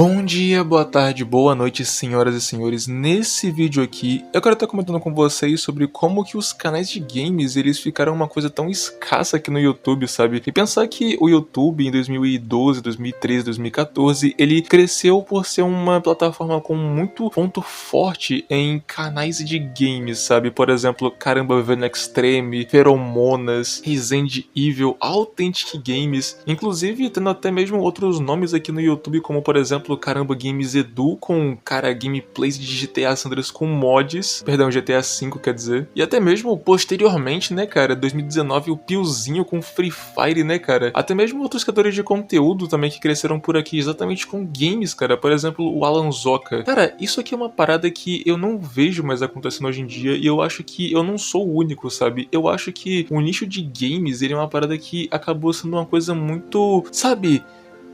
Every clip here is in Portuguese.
Bom dia, boa tarde, boa noite, senhoras e senhores. Nesse vídeo aqui, eu quero estar comentando com vocês sobre como que os canais de games, eles ficaram uma coisa tão escassa aqui no YouTube, sabe? E pensar que o YouTube em 2012, 2013, 2014, ele cresceu por ser uma plataforma com muito ponto forte em canais de games, sabe? Por exemplo, Caramba Venom Extreme, Feromonas, Resident Evil, Authentic Games, inclusive tendo até mesmo outros nomes aqui no YouTube, como por exemplo Caramba Games Edu com gameplays de GTA San Andreas com mods, perdão, GTA V quer dizer, e até mesmo posteriormente, né cara, 2019 o Piozinho com Free Fire, né cara, até mesmo outros criadores de conteúdo também que cresceram por aqui exatamente com games, cara, por exemplo o Alan Zoca. Cara, isso aqui é uma parada que eu não vejo mais acontecendo hoje em dia e eu acho que eu não sou o único, sabe? Eu acho que o nicho de games, ele é uma parada que acabou sendo uma coisa muito, sabe,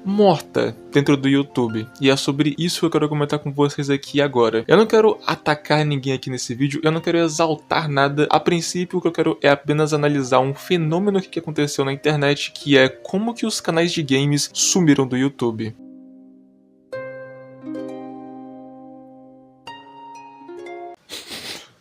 morta dentro do YouTube. E é sobre isso que eu quero comentar com vocês aqui agora. Eu não quero atacar ninguém aqui nesse vídeo, eu não quero exaltar nada. A princípio, o que eu quero é apenas analisar um fenômeno que aconteceu na internet, que é como que os canais de games sumiram do YouTube.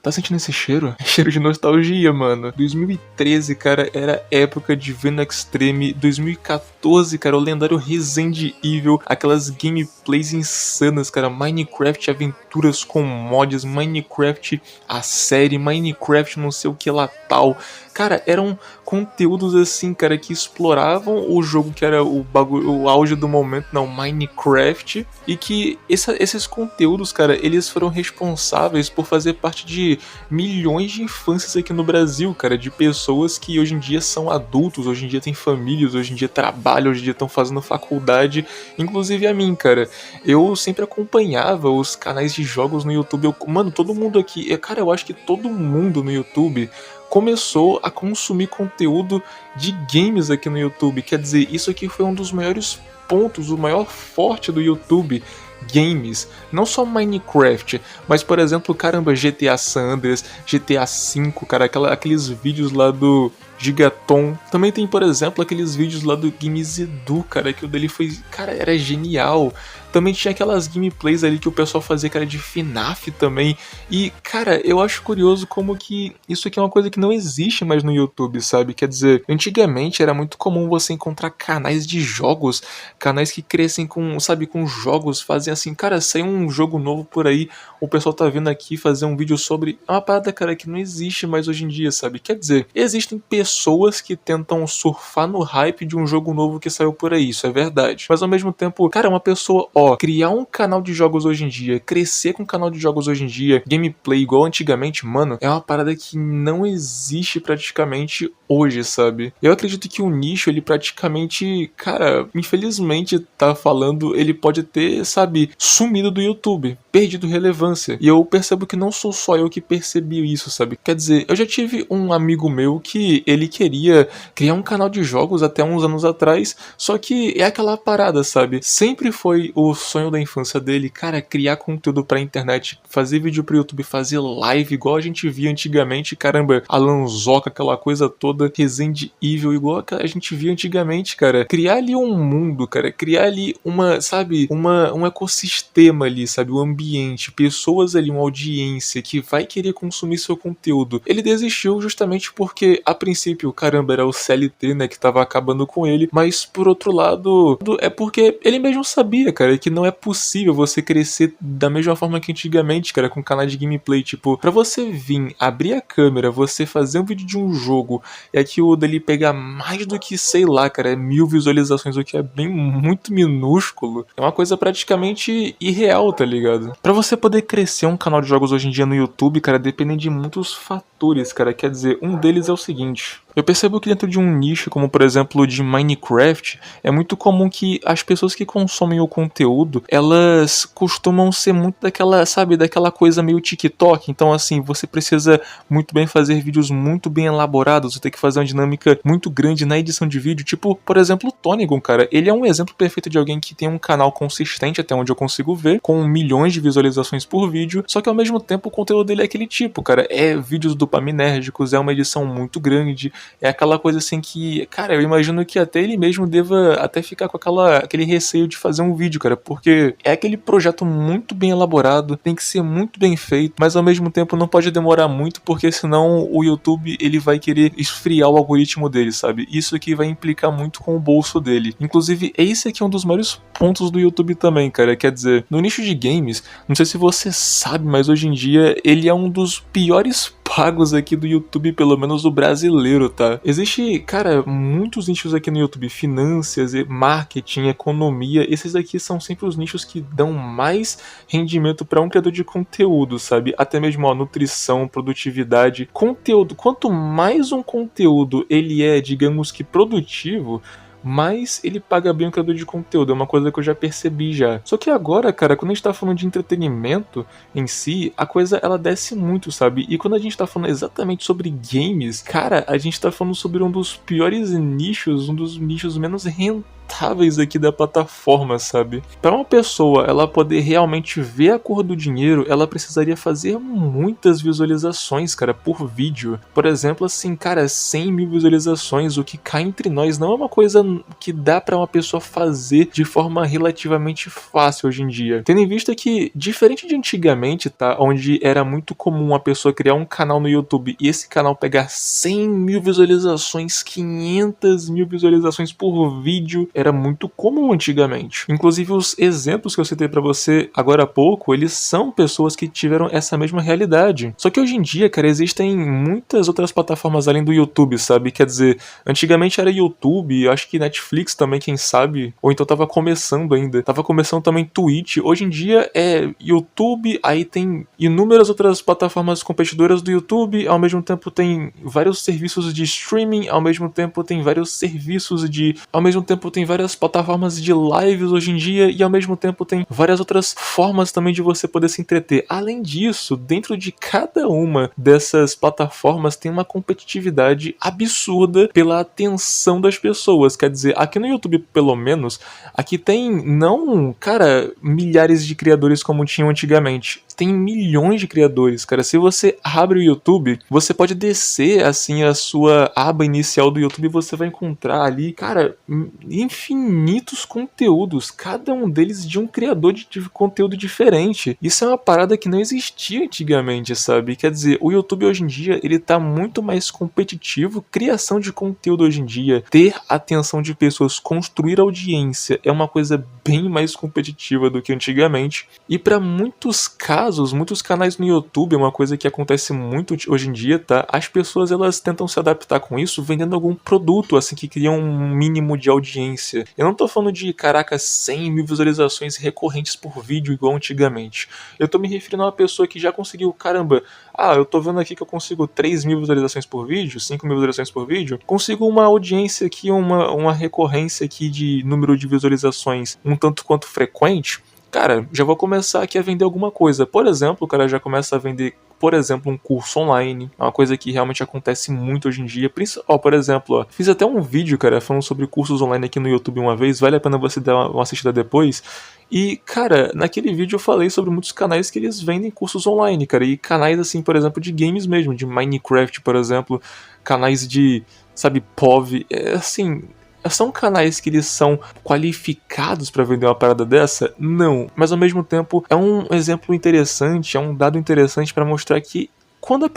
Tá sentindo esse cheiro? É cheiro de nostalgia, mano. 2013, cara, era época de Venom Extreme. 2014, cara, o lendário Resident Evil. Aquelas gameplays insanas, cara. Minecraft Aventuras com mods. Minecraft a série. Minecraft não sei o que lá tal. Cara, eram conteúdos assim, cara, que exploravam o jogo que era o auge do momento, não, Minecraft. E que esses conteúdos, cara, eles foram responsáveis por fazer parte de milhões de infâncias aqui no Brasil, cara, de pessoas que hoje em dia são adultos, hoje em dia têm famílias, hoje em dia trabalham, hoje em dia estão fazendo faculdade, inclusive a mim, cara. Eu sempre acompanhava os canais de jogos no YouTube, mano, todo mundo aqui, cara, eu acho que todo mundo no YouTube começou a consumir conteúdo de games aqui no YouTube, quer dizer, isso aqui foi um dos maiores pontos, o maior forte do YouTube, games, não só Minecraft, mas por exemplo, caramba, GTA San Andreas, GTA V, cara, aqueles vídeos lá do Gigaton, também tem por exemplo aqueles vídeos lá do Games Edu, cara, que o dele foi, cara, era genial. Também tinha aquelas gameplays ali que o pessoal fazia, cara, de FNAF também. E, cara, eu acho curioso como que isso aqui é uma coisa que não existe mais no YouTube, sabe? Quer dizer, antigamente era muito comum você encontrar canais de jogos, canais que crescem com, sabe, com jogos, fazem assim, cara, saiu um jogo novo por aí, o pessoal tá vindo aqui fazer um vídeo sobre... É uma parada, cara, que não existe mais hoje em dia, sabe? Quer dizer, existem pessoas que tentam surfar no hype de um jogo novo que saiu por aí, isso é verdade. Mas ao mesmo tempo, cara, uma pessoa, criar um canal de jogos hoje em dia, crescer com um canal de jogos hoje em dia, gameplay igual antigamente, mano, é uma parada que não existe praticamente hoje, sabe? Eu acredito que o nicho, ele praticamente, cara, infelizmente tá falando, ele pode ter, sabe, sumido do YouTube, perdido relevância. E eu percebo que não sou só eu que percebi isso, sabe? Quer dizer, eu já tive um amigo meu que ele queria criar um canal de jogos até uns anos atrás, só que é aquela parada, sabe? Sempre foi o sonho da infância dele, cara, criar conteúdo pra internet, fazer vídeo pro YouTube, fazer live igual a gente via antigamente, caramba, Alan Zoca, aquela coisa toda, Resident Evil, igual a gente via antigamente, cara, criar ali um mundo, cara, criar ali uma, sabe, um ecossistema ali, sabe, um ambiente, pessoas ali, uma audiência que vai querer consumir seu conteúdo. Ele desistiu justamente porque, a princípio, caramba, era o CLT, né, que tava acabando com ele, mas por outro lado, é porque ele mesmo sabia, cara, que não é possível você crescer da mesma forma que antigamente, cara, com canal de gameplay, tipo, pra você vir, abrir a câmera, você fazer um vídeo de um jogo, e aquilo dele pegar mais do que, sei lá, cara, 1000 visualizações, o que é bem muito minúsculo, é uma coisa praticamente irreal, tá ligado? Pra você poder crescer um canal de jogos hoje em dia no YouTube, cara, depende de muitos fatores, cara, quer dizer, um deles é o seguinte... Eu percebo que dentro de um nicho, como por exemplo de Minecraft, é muito comum que as pessoas que consomem o conteúdo, elas costumam ser muito daquela, sabe, daquela coisa meio TikTok. Então assim, você precisa muito bem fazer vídeos muito bem elaborados, você tem que fazer uma dinâmica muito grande na edição de vídeo. Tipo, por exemplo, o Tonigon, cara, ele é um exemplo perfeito de alguém que tem um canal consistente, até onde eu consigo ver, com milhões de visualizações por vídeo, só que ao mesmo tempo o conteúdo dele é aquele tipo, cara, é vídeos dopaminérgicos, é uma edição muito grande, é aquela coisa assim que, cara, eu imagino que até ele mesmo deva até ficar com aquele receio de fazer um vídeo, cara, porque é aquele projeto muito bem elaborado, tem que ser muito bem feito, mas ao mesmo tempo não pode demorar muito, porque senão o YouTube ele vai querer esfriar o algoritmo dele, sabe? Isso aqui vai implicar muito com o bolso dele. Inclusive, esse aqui é um dos maiores pontos do YouTube também, cara, quer dizer, no nicho de games, não sei se você sabe, mas hoje em dia ele é um dos piores pagos aqui do YouTube, pelo menos o brasileiro, tá? Existe, cara, muitos nichos aqui no YouTube, finanças, marketing, economia, esses aqui são sempre os nichos que dão mais rendimento para um criador de conteúdo, sabe? Até mesmo, ó, nutrição, produtividade, conteúdo. Quanto mais um conteúdo ele é, digamos que produtivo, mas ele paga bem o criador de conteúdo, é uma coisa que eu já percebi já. Só que agora, cara, quando a gente tá falando de entretenimento em si, a coisa ela desce muito, sabe? E quando a gente tá falando exatamente sobre games, cara, a gente tá falando sobre um dos piores nichos, um dos nichos menos rentáveis aqui da plataforma, sabe? Para uma pessoa ela poder realmente ver a cor do dinheiro, ela precisaria fazer muitas visualizações, cara, por vídeo. Por exemplo, assim, cara, 100 mil visualizações, o que cá entre nós não é uma coisa que dá para uma pessoa fazer de forma relativamente fácil hoje em dia. Tendo em vista que, diferente de antigamente, tá, onde era muito comum a pessoa criar um canal no YouTube e esse canal pegar 100 mil visualizações, 500 mil visualizações por vídeo, era muito comum antigamente. Inclusive, os exemplos que eu citei pra você agora há pouco, eles são pessoas que tiveram essa mesma realidade. Só que hoje em dia, cara, existem muitas outras plataformas além do YouTube, sabe? Quer dizer, antigamente era YouTube, eu acho que Netflix também, quem sabe, ou então tava começando ainda. Tava começando também Twitch. Hoje em dia é YouTube, aí tem inúmeras outras plataformas competidoras do YouTube, ao mesmo tempo tem vários serviços de streaming, ao mesmo tempo tem vários serviços de... ao mesmo tempo tem várias plataformas de lives hoje em dia e ao mesmo tempo tem várias outras formas também de você poder se entreter. Além disso, dentro de cada uma dessas plataformas tem uma competitividade absurda pela atenção das pessoas. Quer dizer, aqui no YouTube, pelo menos, aqui tem não, cara, milhares de criadores como tinham antigamente. Tem milhões de criadores, cara. Se você abre o YouTube, você pode descer, assim, a sua aba inicial do YouTube e você vai encontrar ali, cara, infinitos conteúdos, cada um deles de um criador de conteúdo diferente. Isso é uma parada que não existia antigamente, sabe? Quer dizer, o YouTube hoje em dia, ele tá muito mais competitivo, criação de conteúdo hoje em dia, ter atenção de pessoas, construir audiência, é uma coisa bem mais competitiva do que antigamente. E para muitos casos, muitos canais no YouTube, é uma coisa que acontece muito hoje em dia, tá? As pessoas, elas tentam se adaptar com isso vendendo algum produto, assim, que cria um mínimo de audiência. Eu não tô falando de, caraca, 100 mil visualizações recorrentes por vídeo igual antigamente. Eu tô me referindo a uma pessoa que já conseguiu, caramba, eu tô vendo aqui que eu consigo 3 mil visualizações por vídeo, 5 mil visualizações por vídeo, consigo uma audiência aqui, uma recorrência aqui de número de visualizações um tanto quanto frequente. Cara, já vou começar aqui a vender alguma coisa. Por exemplo, o cara já começa a vender, por exemplo, um curso online. É uma coisa que realmente acontece muito hoje em dia. Por exemplo, fiz até um vídeo, cara, falando sobre cursos online aqui no YouTube uma vez. Vale a pena você dar uma assistida depois. E, cara, naquele vídeo eu falei sobre muitos canais que eles vendem cursos online, cara. E canais, assim, por exemplo, de games mesmo. De Minecraft, por exemplo. Canais de, sabe, POV. Assim... São canais que eles são qualificados para vender uma parada dessa? Não. Mas ao mesmo tempo é um exemplo interessante, é um dado interessante para mostrar que quando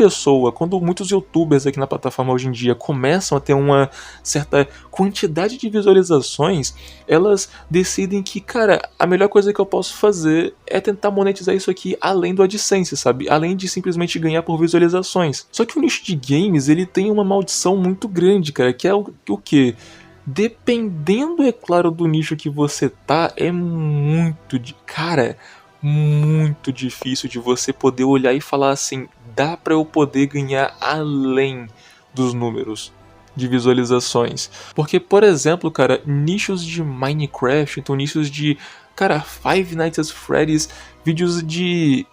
muitos youtubers aqui na plataforma hoje em dia começam a ter uma certa quantidade de visualizações, elas decidem que, cara, a melhor coisa que eu posso fazer é tentar monetizar isso aqui além do AdSense, sabe? Além de simplesmente ganhar por visualizações. Só que o nicho de games, ele tem uma maldição muito grande, cara, que é o quê? Dependendo, é claro, do nicho que você tá, é muito difícil de você poder olhar e falar assim, dá pra eu poder ganhar além dos números de visualizações. Porque, por exemplo, cara, nichos de Minecraft, então nichos de, cara, Five Nights at Freddy's, vídeos de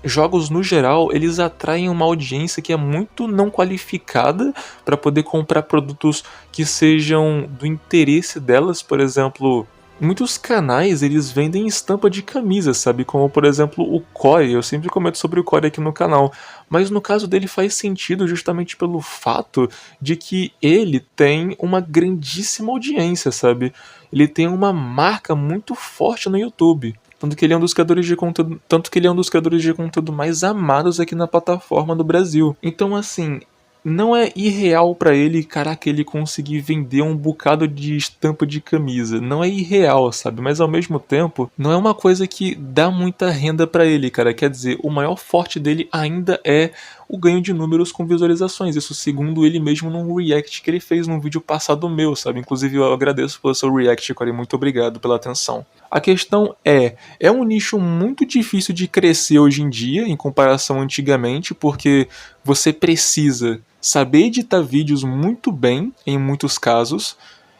jogos no geral, eles atraem uma audiência que é muito não qualificada para poder comprar produtos que sejam do interesse delas. Por exemplo, Muitos canais, eles vendem estampa de camisa, sabe? Como, por exemplo, o Corey. Eu sempre comento sobre o Corey aqui no canal. Mas no caso dele faz sentido justamente pelo fato de que ele tem uma grandíssima audiência, sabe? Ele tem uma marca muito forte no YouTube. Tanto que ele é um dos criadores de conteúdo, tanto que ele é um dos criadores de conteúdo mais amados aqui na plataforma do Brasil. Então, assim, não é irreal pra ele, caraca, ele conseguir vender um bocado de estampa de camisa. Não é irreal, sabe? Mas ao mesmo tempo, não é uma coisa que dá muita renda pra ele, cara. Quer dizer, o maior forte dele ainda é o ganho de números com visualizações. Isso segundo ele mesmo num react que ele fez num vídeo passado meu, sabe? Inclusive eu agradeço pelo seu react, Corey. Muito obrigado pela atenção. A questão é um nicho muito difícil de crescer hoje em dia, em comparação antigamente, porque você precisa saber editar vídeos muito bem, em muitos casos,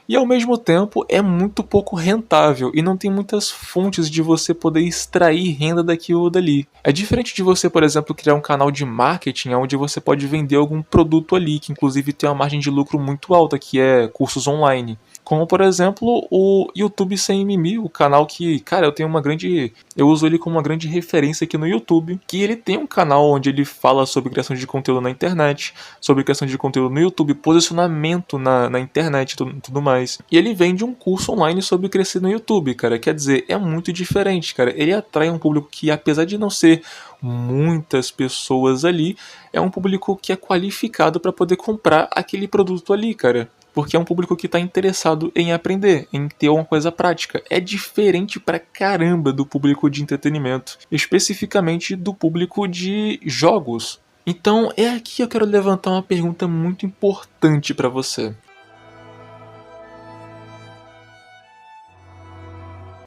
e ao mesmo tempo é muito pouco rentável e não tem muitas fontes de você poder extrair renda daquilo dali. É diferente de você, por exemplo, criar um canal de marketing onde você pode vender algum produto ali, que inclusive tem uma margem de lucro muito alta, que é cursos online. Como, por exemplo, o YouTube Sem Mimimi, o canal que, cara, eu uso ele como uma grande referência aqui no YouTube, que ele tem um canal onde ele fala sobre criação de conteúdo na internet, sobre criação de conteúdo no YouTube, posicionamento na internet e tudo mais. E ele vende um curso online sobre crescer no YouTube, cara. Quer dizer, é muito diferente, cara. Ele atrai um público que, apesar de não ser muitas pessoas ali, é um público que é qualificado para poder comprar aquele produto ali, cara. Porque é um público que está interessado em aprender, em ter uma coisa prática. É diferente pra caramba do público de entretenimento, especificamente do público de jogos. Então é aqui que eu quero levantar uma pergunta muito importante pra você.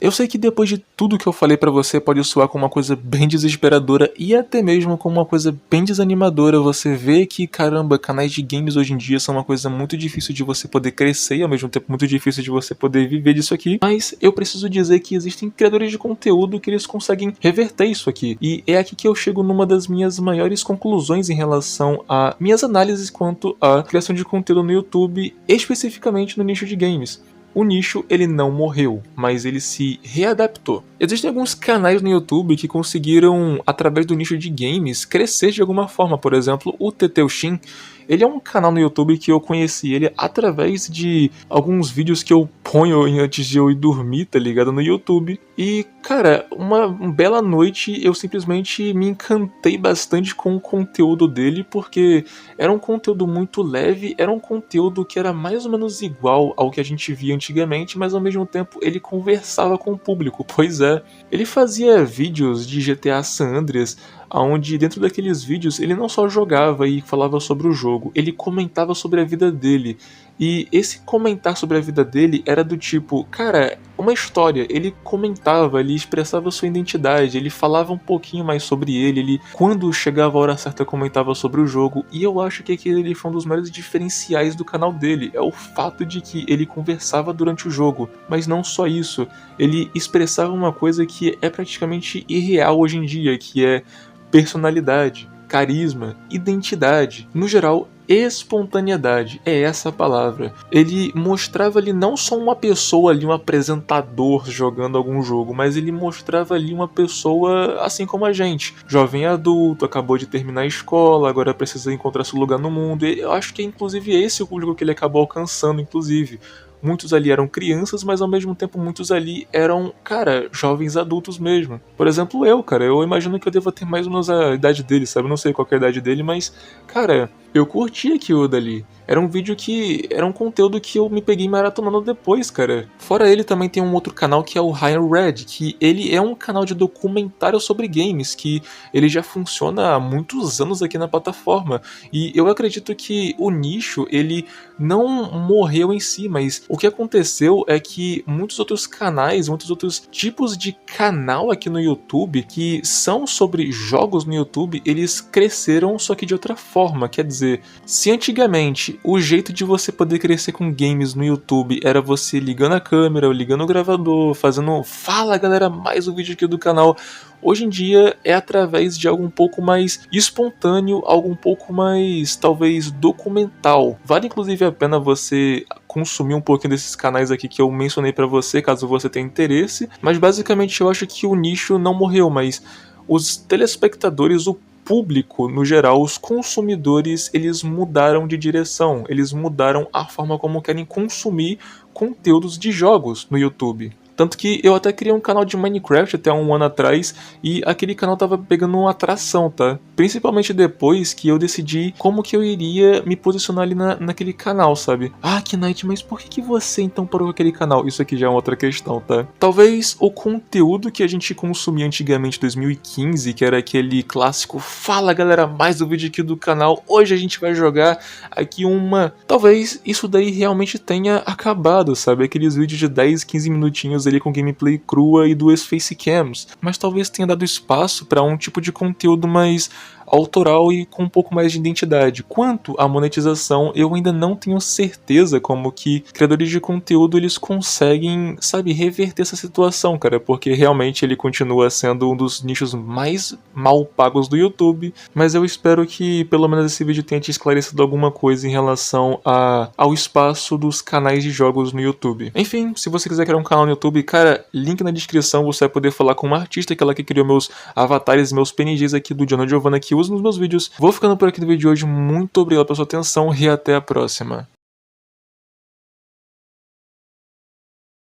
Eu sei que depois de tudo que eu falei pra você pode soar como uma coisa bem desesperadora e até mesmo como uma coisa bem desanimadora. Você vê que, caramba, canais de games hoje em dia são uma coisa muito difícil de você poder crescer e ao mesmo tempo muito difícil de você poder viver disso aqui. Mas eu preciso dizer que existem criadores de conteúdo que eles conseguem reverter isso aqui. E é aqui que eu chego numa das minhas maiores conclusões em relação a minhas análises quanto à criação de conteúdo no YouTube, especificamente no nicho de games. O nicho, ele não morreu, mas ele se readaptou. Existem alguns canais no YouTube que conseguiram, através do nicho de games, crescer de alguma forma. Por exemplo, o Teteuxin, ele é um canal no YouTube que eu conheci ele através de alguns vídeos que eu ponho antes de eu ir dormir, tá ligado? No YouTube. E, cara, uma bela noite eu simplesmente me encantei bastante com o conteúdo dele, porque era um conteúdo muito leve, era um conteúdo que era mais ou menos igual ao que a gente via antigamente, mas ao mesmo tempo ele conversava com o público. Pois é, ele fazia vídeos de GTA San Andreas, onde dentro daqueles vídeos ele não só jogava e falava sobre o jogo, ele comentava sobre a vida dele. E esse comentar sobre a vida dele era do tipo, cara, uma história. Ele comentava, ele expressava sua identidade, ele falava um pouquinho mais sobre ele, quando chegava a hora certa, comentava sobre o jogo. E eu acho que aquele foi um dos maiores diferenciais do canal dele, é o fato de que ele conversava durante o jogo. Mas não só isso, ele expressava uma coisa que é praticamente irreal hoje em dia, que é personalidade, carisma, identidade, no geral, espontaneidade, é essa a palavra. Ele mostrava ali não só uma pessoa ali, um apresentador jogando algum jogo, mas ele mostrava ali uma pessoa assim como a gente, jovem adulto, acabou de terminar a escola, agora precisa encontrar seu lugar no mundo. E eu acho que é inclusive esse o público que ele acabou alcançando, inclusive. Muitos ali eram crianças, mas ao mesmo tempo muitos ali eram, cara, jovens adultos mesmo. Por exemplo, eu imagino que eu devo ter mais ou menos a idade dele, sabe? Eu não sei qual é a idade dele, mas, cara, eu curti aquilo dali. Era um vídeo que... era um conteúdo que eu me peguei maratonando depois, cara. Fora ele, também tem um outro canal que é o Higher Red, que ele é um canal de documentário sobre games, que ele já funciona há muitos anos aqui na plataforma. E eu acredito que o nicho, ele não morreu em si, mas o que aconteceu é que muitos outros canais, muitos outros tipos de canal aqui no YouTube, que são sobre jogos no YouTube, eles cresceram, só que de outra forma. Quer dizer, se antigamente Antigamente, o jeito de você poder crescer com games no YouTube era você ligando a câmera, ou ligando o gravador, fazendo "Fala galera, mais um vídeo aqui do canal". Hoje em dia é através de algo um pouco mais espontâneo, algo um pouco mais, talvez, documental. Vale inclusive a pena você consumir um pouquinho desses canais aqui que eu mencionei pra você, caso você tenha interesse. Mas basicamente eu acho que o nicho não morreu, mas os telespectadores, o público no geral, os consumidores, eles mudaram de direção, eles mudaram a forma como querem consumir conteúdos de jogos no YouTube. Tanto que eu até criei um canal de Minecraft até um ano atrás e aquele canal tava pegando uma atração, tá? Principalmente depois que eu decidi como que eu iria me posicionar ali naquele canal, sabe? Ah, Knight, mas por que você então parou com aquele canal? Isso aqui já é uma outra questão, tá? Talvez o conteúdo que a gente consumia antigamente em 2015, que era aquele clássico "Fala galera, mais um vídeo aqui do canal, hoje a gente vai jogar aqui uma..." Talvez isso daí realmente tenha acabado, sabe? Aqueles vídeos de 10, 15 minutinhos ali com gameplay crua e 2 facecams, mas talvez tenha dado espaço para um tipo de conteúdo mais autoral e com um pouco mais de identidade. Quanto à monetização, eu ainda não tenho certeza como que criadores de conteúdo eles conseguem, sabe, reverter essa situação, cara, porque realmente ele continua sendo um dos nichos mais mal pagos do YouTube, mas eu espero que pelo menos esse vídeo tenha te esclarecido alguma coisa em relação ao espaço dos canais de jogos no YouTube. Enfim, se você quiser criar um canal no YouTube, cara, link na descrição, você vai poder falar com uma artista, aquela que criou meus avatares, meus PNGs aqui do Giovanna que uso nos meus vídeos. Vou ficando por aqui no vídeo de hoje, muito obrigado pela sua atenção e até a próxima.